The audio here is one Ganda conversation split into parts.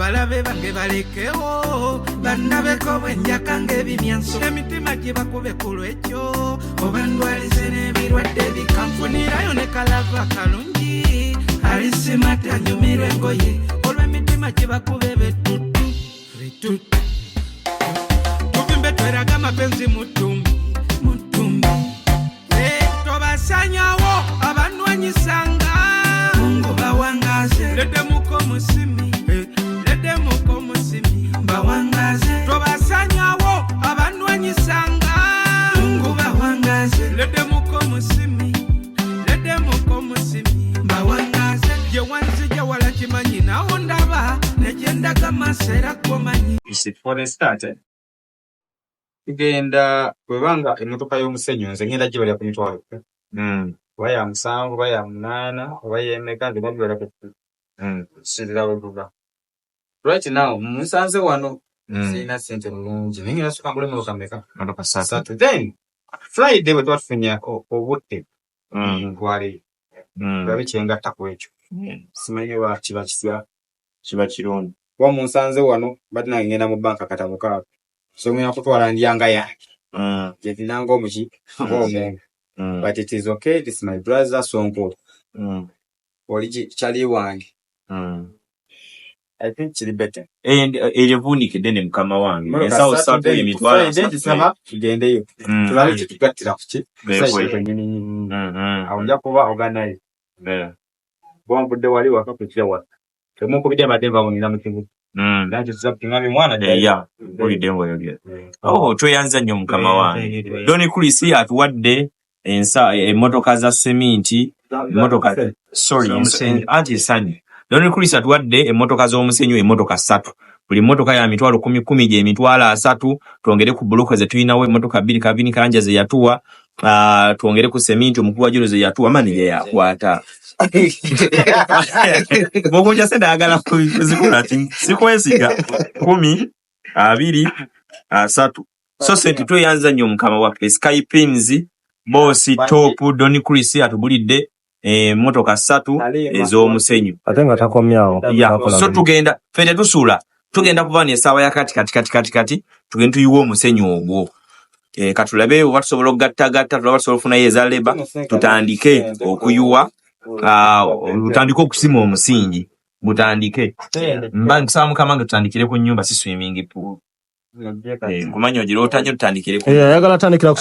abalabe bange balekewo bannabeko bwenjaka ng'ebimyanso emitima gye bakube ku lwekyo oba ndwalize n'ebirwadde bikanfunirayo ne kalava kalungi alisimata anyumirwe engoye olw'emitima gye bakube betutu tuvimbe tweraga amapenzi mutumbi tobasanyawo abanwanyisanga mungu bawangaze lede muko musimi bawangaze tobasanyawo abanwanyisanga mungu bawangaze lede muko musimi bawangaze je wanzi je wala kimanyi nawo ndaba nejendaga masera komanyi for the starter tugenda kwebanga emotoka y'omusenyu nze ngenda gibala ku mitwalo baya 7 baya 8 baya emeka ndibabira ku sirira webuga right now musanze wano sina sente mulungi ningira suka ngule mu kameka motoka sasa then Friday we twafanya obutte kwali babichenga takwecho simanyi wa kiba kisya kiba kirondo wa musanze wano batina ngenda mu banka katamuka so mwe akutwala ndiyanga yake je tinanga omuki but it is okay, this is my brother Sonko origi chali wange I think it's better and elevunike dene mukama wange ensawo sato emitwala ndisaba tugendeyo tulali tugatira kuki awonja kuba organize bwambudde wali wakapekira wa temuko bidya mademba ngina mukivu that is something ngami mwana yeah oli dembo yogera tweyanza nnyo mukama wange Doni Kulisi atuwadde emotoka za seminti emotoka anti sani Doni Kulisi atuwadde emotoka z'omusenyu emotoka 3 buli motoka ya mitwalo 10 je mitwalo 3 tuongere ku block ze tuyinawo emotoka 2 kabini kanja ze yatuwa tuongere ku seminti omukulu wa jiro ze yatuwa mani ye yakwata Bogo jasenda agala kuzikula ati sikwesiga 10 2 3 so senti tweyanza nnyo mukama waffe Skypins bosi top Doni Kulisi atubulidde motoka 3 ez'omusenyu atenga takomyawo so tugenda fete tusula tugenda kuvana esawa ya kati tugenda tuyiwa omusenyu ogwo katulabe oba tusobola okugatta tulaba tusobola okufuna yeza leba tutandike okuyuwa tutandike okusima omusingi butandike mba nkusaba mukama nga tutandikire ku nnyumba si swimming pool kumanyo jiro otanyo tutandikire ku yagala tandikira ku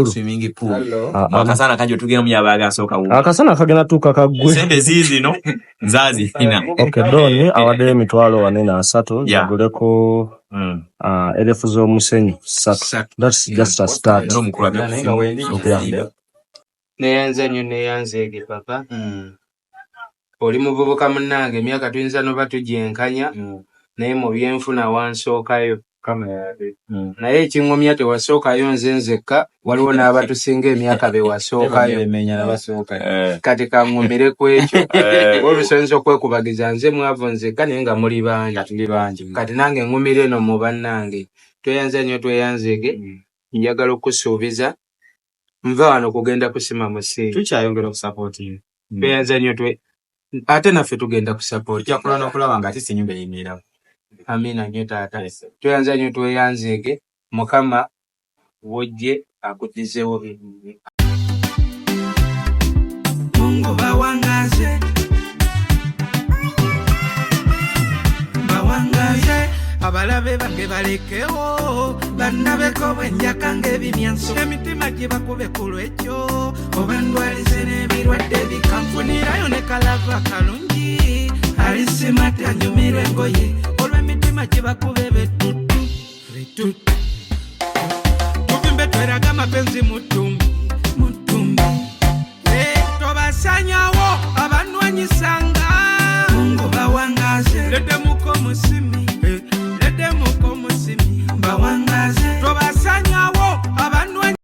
swimming pool akasana kanjo tugenda mu yabaga soka wo akasana kagena tuka kagwe sente zizi no nzazi ina okay Doni awade emitwalo 4 yaguleko elefu z'omusenyu 3 that's just a start ndo mukula neyanzege papa oli muvubuka munnange emyaka tuyinza noba tugyenkanya naye mu byenfuna wansookayo naye ekingomya tewasookayo nze nzekka waliwo n'abatusinga emyaka bewasookayo kati kaŋŋumire ku ekyo olusobola okwekubagiza nze mwavu nzekka naye nga muli bangi kati nange ŋŋumire eno mu bannange tweyanza nnyo tweyanzege njagala okusuubiza nva wano kugenda kusima musingi tukyayongera okusupporting tweyanza nnyo ate naffe tugenda kusupport kyakola n'okulaba nga ati si nyumba eyimirirawo amina nnyo taata tweyanza nnyo tweyanzege mukama wojje akuddizeewo mungu bawangaze abalabe bange balekewo bannabeko bwenjaka ng'ebimyanso emitima gye bakube ku lwekyo oba ndwalize n'ebirwadde bikanfunirayo ne kalava kalungi alisimata anyumirwe engoye olw'emitima gye bakube betutu tuvimbe tweraga amapenzi mutumbi